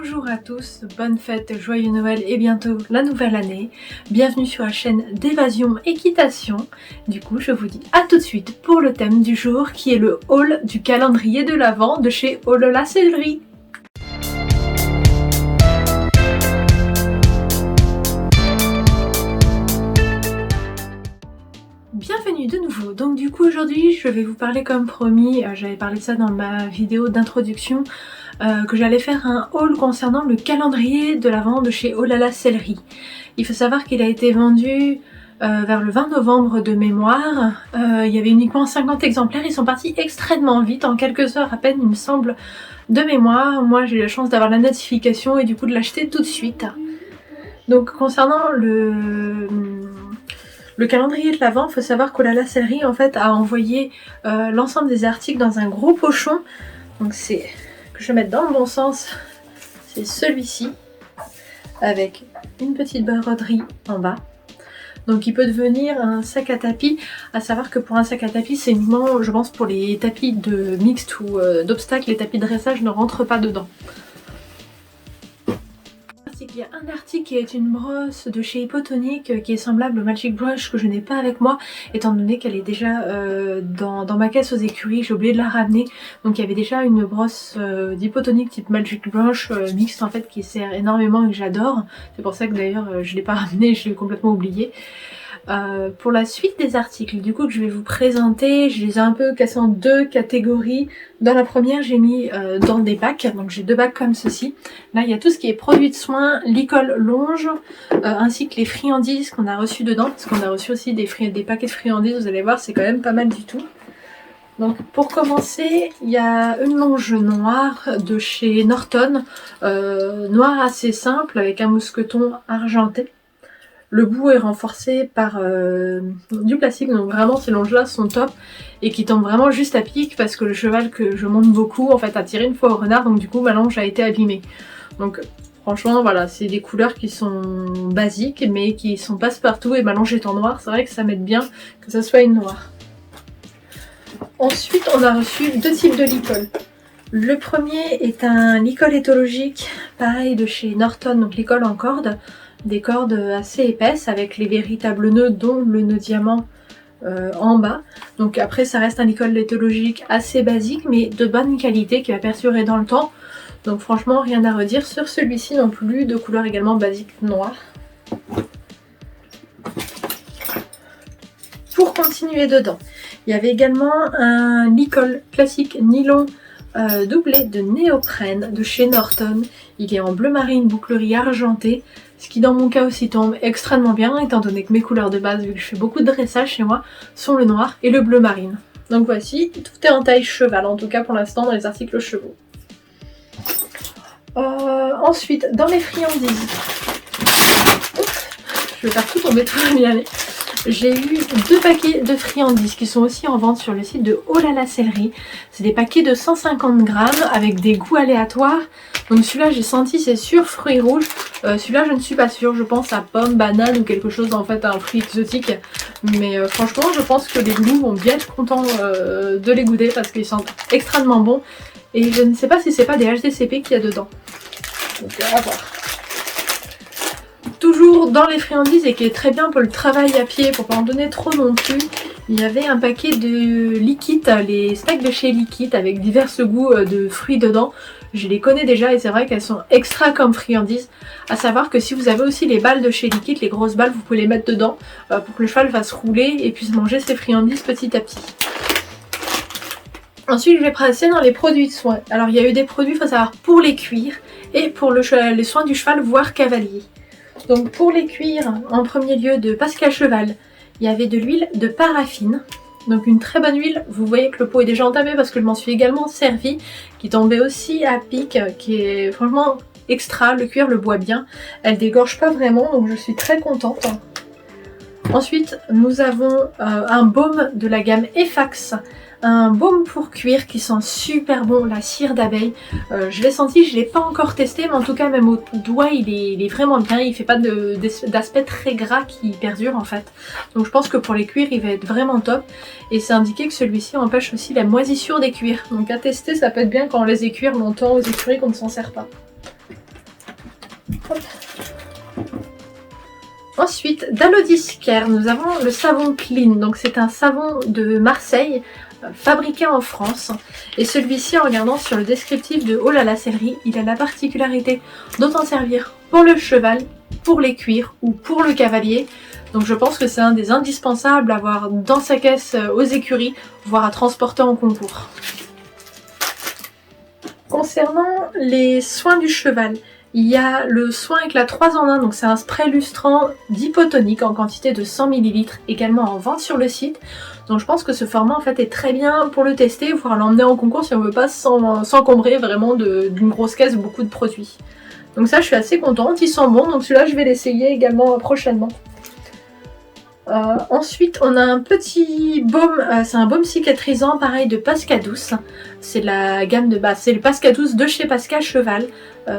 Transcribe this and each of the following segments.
Bonjour à tous, bonne fête, joyeux Noël et bientôt la nouvelle année. Bienvenue sur la chaîne d'Évasion Équitation. Du coup, je vous dis à tout de suite pour le thème du jour qui est le haul du calendrier de l'Avent de chez Oh là là Sellerie. Bienvenue de nouveau. Donc du coup aujourd'hui je vais vous parler comme promis, j'avais parlé de ça dans ma vidéo d'introduction, que j'allais faire un haul concernant le calendrier de l'Avent de chez Oh là là Sellerie. Il faut savoir qu'il a été vendu vers le 20 novembre de mémoire. Il y avait uniquement 50 exemplaires, ils sont partis extrêmement vite, en quelques heures à peine il me semble de mémoire. Moi j'ai eu la chance d'avoir la notification et du coup de l'acheter tout de suite. Donc concernant le calendrier de l'Avent, il faut savoir qu'Oh là là Sellerie en fait a envoyé l'ensemble des articles dans un gros pochon. Donc c'est que je vais mettre dans le bon sens, c'est celui-ci avec une petite broderie en bas. Donc il peut devenir un sac à tapis, à savoir que pour un sac à tapis c'est uniquement, je pense, pour les tapis de mixte ou d'obstacles, les tapis de dressage ne rentrent pas dedans. Il y a un article qui est une brosse de chez Hypotonic qui est semblable au Magic Brush que je n'ai pas avec moi étant donné qu'elle est déjà dans ma caisse aux écuries, j'ai oublié de la ramener. Donc il y avait déjà une brosse d'Hypotonic type Magic Brush mixte en fait qui sert énormément et que j'adore. C'est pour ça que d'ailleurs je ne l'ai pas ramené, je l'ai complètement oublié. Pour la suite des articles du coup que je vais vous présenter, je les ai un peu cassés en deux catégories. Dans la première j'ai mis dans des bacs, donc j'ai deux bacs comme ceci. Là il y a tout ce qui est produits de soins, licol longe, ainsi que les friandises qu'on a reçues dedans, parce qu'on a reçu aussi des paquets de friandises, vous allez voir c'est quand même pas mal du tout. Donc pour commencer, il y a une longe noire de chez Norton, noire assez simple avec un mousqueton argenté. Le bout est renforcé par du plastique, donc vraiment ces longes là sont top et qui tombent vraiment juste à pic parce que le cheval que je monte beaucoup en fait a tiré une fois au renard, donc du coup ma longe a été abîmée. Donc franchement voilà, c'est des couleurs qui sont basiques mais qui sont passe-partout et ma longe est en noir, c'est vrai que ça m'aide bien que ça soit une noire. Ensuite on a reçu deux types de licol. Le premier est un licol éthologique, pareil de chez Norton, donc licol en corde. Des cordes assez épaisses avec les véritables nœuds dont le nœud diamant en bas. Donc après ça reste un licol éthologique assez basique mais de bonne qualité qui va perdurer dans le temps. Donc franchement rien à redire sur celui-ci non plus, de couleur également basique noire. Pour continuer dedans, il y avait également un licol classique nylon doublé de néoprène de chez Norton. Il est en bleu marine bouclerie argentée. Ce qui dans mon cas aussi tombe extrêmement bien étant donné que mes couleurs de base, vu que je fais beaucoup de dressage chez moi, sont le noir et le bleu marine. Donc voici, tout est en taille cheval, en tout cas pour l'instant dans les articles chevaux. Ensuite, dans les friandises, je vais faire tout tomber, tout va bien aller. J'ai eu deux paquets de friandises qui sont aussi en vente sur le site de Oh là là Sellerie. C'est des paquets de 150 grammes avec des goûts aléatoires. Donc celui-là j'ai senti c'est sûr fruits rouges. Celui-là je ne suis pas sûre, je pense à pomme, banane ou quelque chose, en fait un fruit exotique. Mais franchement je pense que les loups vont bien être contents de les goûter parce qu'ils sentent extrêmement bons. Et je ne sais pas si c'est pas des HDCP qu'il y a dedans. Donc à voir. Toujours dans les friandises et qui est très bien pour le travail à pied, pour pas en donner trop non plus, il y avait un paquet de Liquid, les steaks de chez Liquid avec divers goûts de fruits dedans. Je les connais déjà et c'est vrai qu'elles sont extra comme friandises. À savoir que si vous avez aussi les balles de chez Liquid, les grosses balles, vous pouvez les mettre dedans pour que le cheval fasse rouler et puisse manger ses friandises petit à petit. Ensuite je vais passer dans les produits de soins. Alors il y a eu des produits, il faut savoir, pour les cuirs et pour les soins du cheval, voire cavalier. Donc pour les cuirs, en premier lieu de Pascal Cheval, il y avait de l'huile de paraffine. Donc une très bonne huile, vous voyez que le pot est déjà entamé parce que je m'en suis également servi, qui tombait aussi à pic, qui est franchement extra, le cuir le boit bien. Elle dégorge pas vraiment donc je suis très contente. Ensuite nous avons un baume de la gamme Effax. Un baume pour cuir qui sent super bon, la cire d'abeille. Je l'ai senti, je ne l'ai pas encore testé, mais en tout cas même au doigt il est vraiment bien, il fait pas d'aspect très gras qui perdure en fait. Donc je pense que pour les cuirs il va être vraiment top. Et c'est indiqué que celui-ci empêche aussi la moisissure des cuirs. Donc à tester, ça peut être bien quand on les écuire longtemps aux écuries qu'on ne s'en sert pas. Hop. Ensuite, d'Alodiscare, nous avons le savon Clean. Donc c'est un savon de Marseille, fabriqué en France. Et celui-ci, en regardant sur le descriptif de Oh là la sellerie, il a la particularité d'autant servir pour le cheval, pour les cuirs ou pour le cavalier. Donc je pense que c'est un des indispensables à avoir dans sa caisse aux écuries, voire à transporter en concours. Concernant les soins du cheval, il y a le soin avec la 3 en 1, donc c'est un spray lustrant d'hypotonique en quantité de 100 ml, également en vente sur le site. Donc je pense que ce format en fait est très bien pour le tester, voire l'emmener en concours si on veut pas s'encombrer vraiment d'une grosse caisse, beaucoup de produits. Donc ça je suis assez contente, il sent bon, donc celui-là je vais l'essayer également prochainement. Ensuite on a un petit baume, c'est un baume cicatrisant pareil de Pascadouce, c'est la gamme de base, c'est le Pascadouce de chez Pascal Cheval.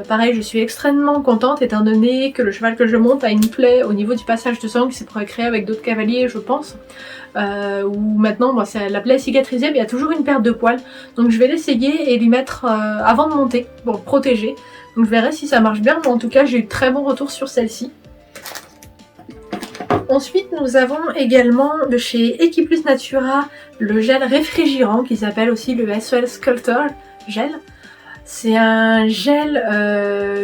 Pareil je suis extrêmement contente étant donné que le cheval que je monte a une plaie au niveau du passage de sang qui s'est procréé avec d'autres cavaliers je pense, où maintenant bon, la plaie est cicatrisée mais il y a toujours une perte de poils, donc je vais l'essayer et lui mettre avant de monter pour le protéger, donc je verrai si ça marche bien, mais en tout cas j'ai eu de très bons retours sur celle-ci. Ensuite, nous avons également de chez Equiplus Natura le gel réfrigérant qui s'appelle aussi le SOL Sculptor Gel. C'est un gel,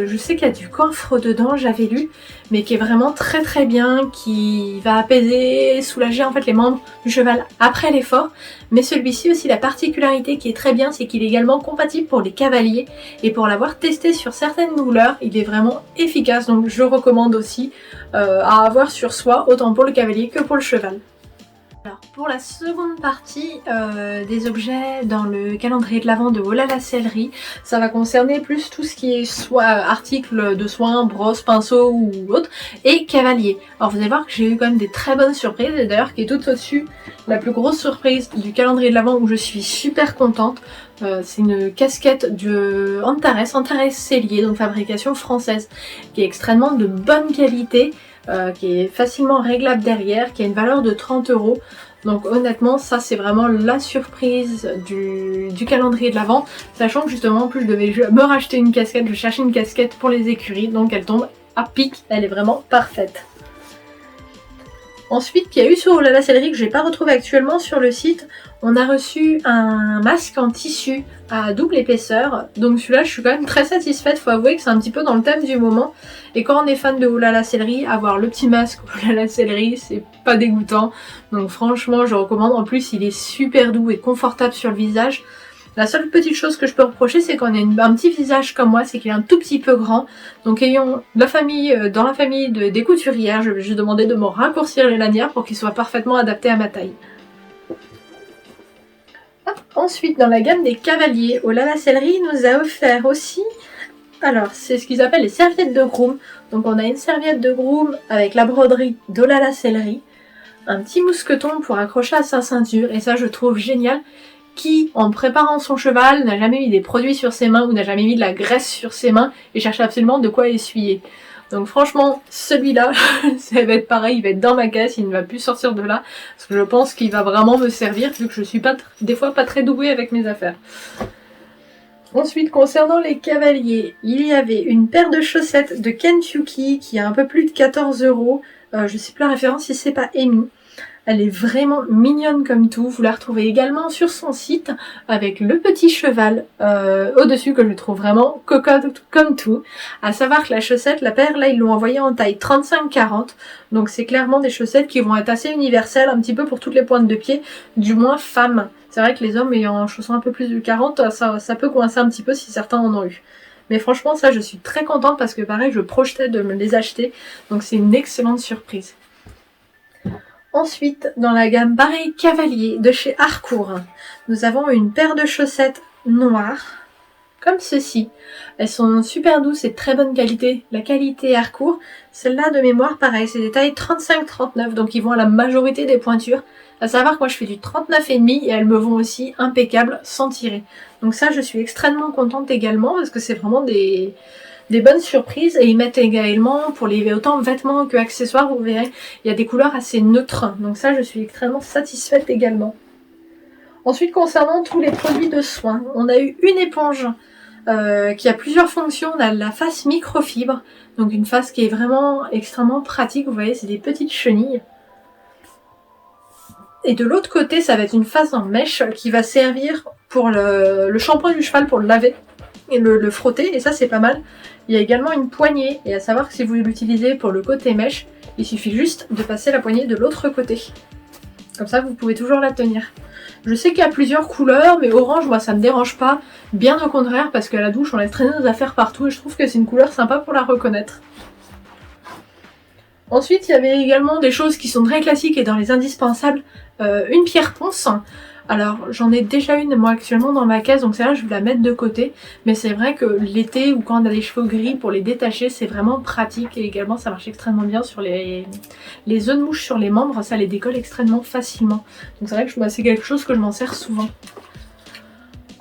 je sais qu'il y a du camphre dedans, j'avais lu, mais qui est vraiment très très bien, qui va apaiser, soulager en fait les membres du cheval après l'effort. Mais celui-ci aussi, la particularité qui est très bien, c'est qu'il est également compatible pour les cavaliers. Et pour l'avoir testé sur certaines douleurs, il est vraiment efficace, donc je recommande aussi à avoir sur soi, autant pour le cavalier que pour le cheval. Alors pour la seconde partie des objets dans le calendrier de l'Avent de Oh là la sellerie, ça va concerner plus tout ce qui est soit articles de soins, brosses, pinceaux ou autres, et cavalier. Alors vous allez voir que j'ai eu quand même des très bonnes surprises, et d'ailleurs qui est tout au-dessus la plus grosse surprise du calendrier de l'Avent où je suis super contente. C'est une casquette de Antares Cellier, donc fabrication française, qui est extrêmement de bonne qualité. Qui est facilement réglable derrière, qui a une valeur de 30 €. Donc honnêtement ça c'est vraiment la surprise du calendrier de l'Avent, sachant que justement en plus je devais me racheter une casquette, je cherchais une casquette pour les écuries, donc elle tombe à pic, elle est vraiment parfaite. Ensuite, qu'il y a eu sur Oh là la sellerie que je n'ai pas retrouvé actuellement sur le site, on a reçu un masque en tissu à double épaisseur. Donc celui-là, je suis quand même très satisfaite. Faut avouer que c'est un petit peu dans le thème du moment. Et quand on est fan de Oh là la sellerie, avoir le petit masque Oh là la sellerie, c'est pas dégoûtant. Donc franchement, je recommande. En plus, il est super doux et confortable sur le visage. La seule petite chose que je peux reprocher, c'est qu'on a un petit visage comme moi, c'est qu'il est un tout petit peu grand. Donc ayant dans la famille des couturières, je vais juste demander de me raccourcir les lanières pour qu'il soit parfaitement adapté à ma taille. Hop. Ensuite, dans la gamme des cavaliers, Oh là la sellerie nous a offert aussi... Alors, c'est ce qu'ils appellent les serviettes de groom. Donc on a une serviette de groom avec la broderie d'Oh là la sellerie, un petit mousqueton pour accrocher à sa ceinture, et ça je trouve génial. Qui, en préparant son cheval, n'a jamais mis des produits sur ses mains ou n'a jamais mis de la graisse sur ses mains et cherche absolument de quoi essuyer. Donc franchement, celui-là, ça va être pareil, il va être dans ma caisse, il ne va plus sortir de là, parce que je pense qu'il va vraiment me servir, vu que je suis des fois pas très douée avec mes affaires. Ensuite, concernant les cavaliers, il y avait une paire de chaussettes de Kentucky qui a un peu plus de 14 €. Je sais plus la référence si c'est pas Amy. Elle est vraiment mignonne comme tout. Vous la retrouvez également sur son site avec le petit cheval au-dessus que je trouve vraiment cocotte comme tout. À savoir que la chaussette, la paire, là ils l'ont envoyée en taille 35-40. Donc c'est clairement des chaussettes qui vont être assez universelles, un petit peu pour toutes les pointes de pied, du moins femmes. C'est vrai que les hommes ayant un chausson un peu plus de 40, ça peut coincer un petit peu si certains en ont eu. Mais franchement ça je suis très contente parce que pareil je projetais de me les acheter. Donc c'est une excellente surprise. Ensuite, dans la gamme pareil cavalier de chez Harcourt, nous avons une paire de chaussettes noires, comme ceci. Elles sont super douces et de très bonne qualité. La qualité Harcourt, celle-là de mémoire, pareil, c'est des tailles 35-39, donc ils vont à la majorité des pointures. À savoir que moi je fais du 39,5 et elles me vont aussi impeccables sans tirer. Donc ça, je suis extrêmement contente également parce que c'est vraiment des bonnes surprises, et ils mettent également pour les autant vêtements que accessoires, vous verrez, il y a des couleurs assez neutres, donc ça je suis extrêmement satisfaite également. Ensuite, concernant tous les produits de soins, on a eu une éponge qui a plusieurs fonctions. On a la face microfibre, donc une face qui est vraiment extrêmement pratique. Vous voyez, c'est des petites chenilles. Et de l'autre côté, ça va être une face en mèche qui va servir pour le shampoing du cheval, pour le laver et le frotter, et ça c'est pas mal. Il y a également une poignée, et à savoir que si vous l'utilisez pour le côté mèche, il suffit juste de passer la poignée de l'autre côté. Comme ça, vous pouvez toujours la tenir. Je sais qu'il y a plusieurs couleurs, mais orange, moi ça me dérange pas. Bien au contraire, parce qu'à la douche, on laisse traîner nos affaires partout, et je trouve que c'est une couleur sympa pour la reconnaître. Ensuite, il y avait également des choses qui sont très classiques et dans les indispensables. Une pierre ponce. Alors, j'en ai déjà une moi actuellement dans ma caisse, donc celle-là je vais la mettre de côté. Mais c'est vrai que l'été ou quand on a des cheveux gris, pour les détacher, c'est vraiment pratique. Et également, ça marche extrêmement bien sur les œufs de mouche sur les membres. Ça les décolle extrêmement facilement. Donc c'est vrai que c'est quelque chose que je m'en sers souvent.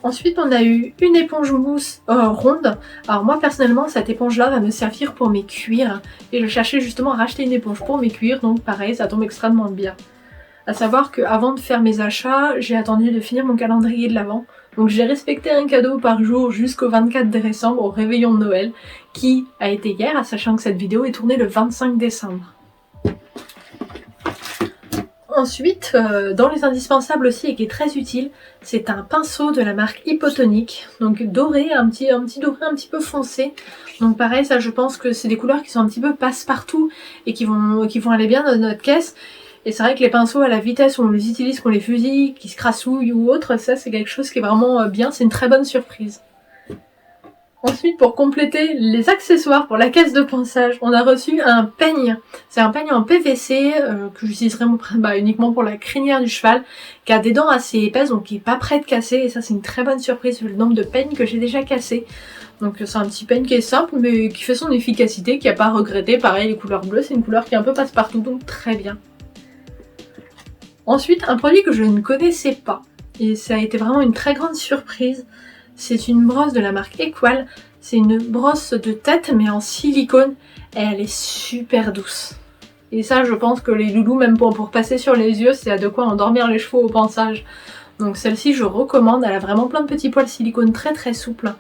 Ensuite, on a eu une éponge mousse ronde. Alors moi, personnellement, cette éponge-là va me servir pour mes cuirs. Et je cherchais justement à racheter une éponge pour mes cuirs, donc pareil, ça tombe extrêmement bien. À savoir qu'avant de faire mes achats, j'ai attendu de finir mon calendrier de l'Avent. Donc j'ai respecté un cadeau par jour jusqu'au 24 décembre, au réveillon de Noël, qui a été hier, sachant que cette vidéo est tournée le 25 décembre. Ensuite, dans les indispensables aussi et qui est très utile, c'est un pinceau de la marque Hypotonic, donc doré, un petit doré un petit peu foncé. Donc pareil, ça je pense que c'est des couleurs qui sont un petit peu passe-partout et qui vont aller bien dans notre caisse. Et c'est vrai que les pinceaux à la vitesse où on les utilise, qu'on les fusille, qui se crassouillent ou autre, ça c'est quelque chose qui est vraiment bien, c'est une très bonne surprise. Ensuite, pour compléter les accessoires pour la caisse de ponçage, on a reçu un peigne. C'est un peigne en PVC que j'utiliserai uniquement pour la crinière du cheval, qui a des dents assez épaisses, donc qui est pas prêt de casser. Et ça, c'est une très bonne surprise vu le nombre de peignes que j'ai déjà cassés. Donc c'est un petit peigne qui est simple, mais qui fait son efficacité, qui a pas à regretter. Pareil, les couleurs bleues, c'est une couleur qui un peu passe-partout, donc très bien. Ensuite, un produit que je ne connaissais pas, et ça a été vraiment une très grande surprise. C'est une brosse de la marque Equal. C'est une brosse de tête mais en silicone et elle est super douce. Et ça, je pense que les loulous, même pour passer sur les yeux, c'est à de quoi endormir les chevaux au ponçage. Donc celle-ci, je recommande. Elle a vraiment plein de petits poils silicone très très souples.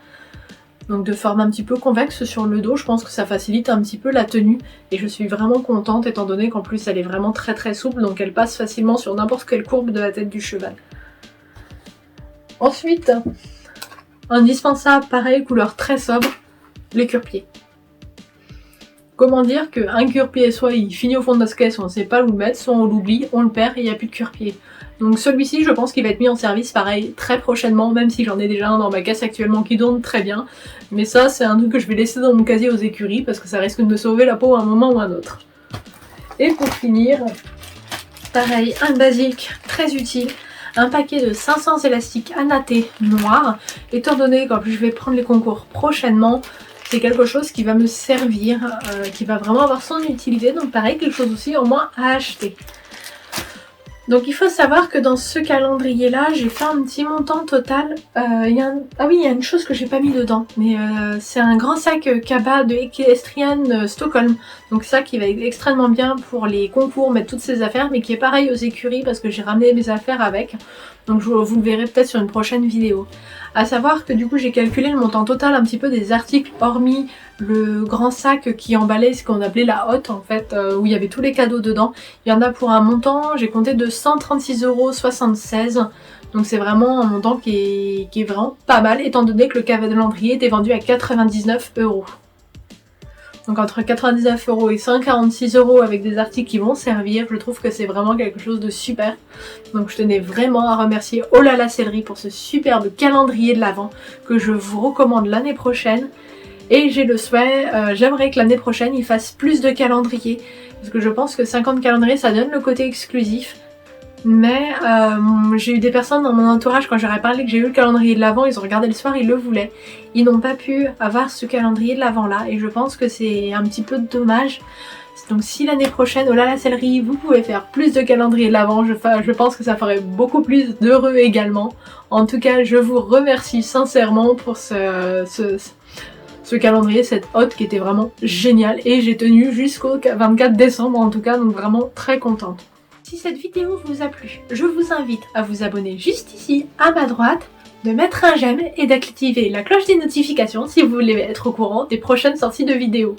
Donc de forme un petit peu convexe sur le dos, je pense que ça facilite un petit peu la tenue. Et je suis vraiment contente étant donné qu'en plus elle est vraiment très très souple, donc elle passe facilement sur n'importe quelle courbe de la tête du cheval. Ensuite, indispensable, pareil, couleur très sobre, les cure-pieds. Comment dire qu'un cure-pied, soit il finit au fond de notre caisse, on ne sait pas où le mettre, soit on l'oublie, on le perd et il n'y a plus de cure-pied. Donc celui-ci, je pense qu'il va être mis en service pareil très prochainement, même si j'en ai déjà un dans ma caisse actuellement qui tourne très bien. Mais ça, c'est un truc que je vais laisser dans mon casier aux écuries parce que ça risque de me sauver la peau à un moment ou à un autre. Et pour finir, pareil, un basique très utile. Un paquet de 500 élastiques anattés noirs, étant donné qu'en plus je vais prendre les concours prochainement, c'est quelque chose qui va me servir, qui va vraiment avoir son utilité, donc pareil, quelque chose aussi au moins à acheter. Donc il faut savoir que dans ce calendrier là, j'ai fait un petit montant total. Ah oui, il y a une chose que j'ai pas mis dedans, mais c'est un grand sac Kaba de Equestrian Stockholm. Donc ça qui va être extrêmement bien pour les concours, mettre toutes ces affaires, mais qui est pareil aux écuries parce que j'ai ramené mes affaires avec. Donc vous le verrez peut-être sur une prochaine vidéo. À savoir que du coup j'ai calculé le montant total un petit peu des articles, hormis le grand sac qui emballait ce qu'on appelait la hotte en fait, où il y avait tous les cadeaux dedans. Il y en a pour un montant, j'ai compté de 136,76 €. Donc c'est vraiment un montant qui est vraiment pas mal, étant donné que le calendrier était vendu à 99 €. Donc entre 99 € et 146 € avec des articles qui vont servir, je trouve que c'est vraiment quelque chose de super. Donc je tenais vraiment à remercier Oh là là Sellerie pour ce superbe calendrier de l'Avent que je vous recommande l'année prochaine. Et j'ai le souhait, j'aimerais que l'année prochaine il fasse plus de calendriers. Parce que je pense que 50 calendriers ça donne le côté exclusif. Mais j'ai eu des personnes dans mon entourage, quand j'aurais parlé que j'ai eu le calendrier de l'Avent, ils ont regardé le soir, ils le voulaient. Ils n'ont pas pu avoir ce calendrier de l'Avent là, et je pense que c'est un petit peu dommage. Donc si l'année prochaine, Oh là la Sellerie, vous pouvez faire plus de calendrier de l'Avent, je pense que ça ferait beaucoup plus d'heureux également. En tout cas, je vous remercie sincèrement pour ce calendrier, cette hotte qui était vraiment géniale, et j'ai tenu jusqu'au 24 décembre en tout cas, donc vraiment très contente. Si cette vidéo vous a plu, je vous invite à vous abonner juste ici à ma droite de mettre un j'aime et d'activer la cloche des notifications si vous voulez être au courant des prochaines sorties de vidéos.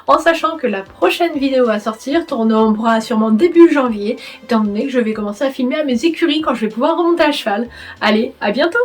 En sachant que la prochaine vidéo à sortir tournera sûrement début janvier, étant donné que je vais commencer à filmer à mes écuries quand je vais pouvoir remonter à cheval. Allez, à bientôt!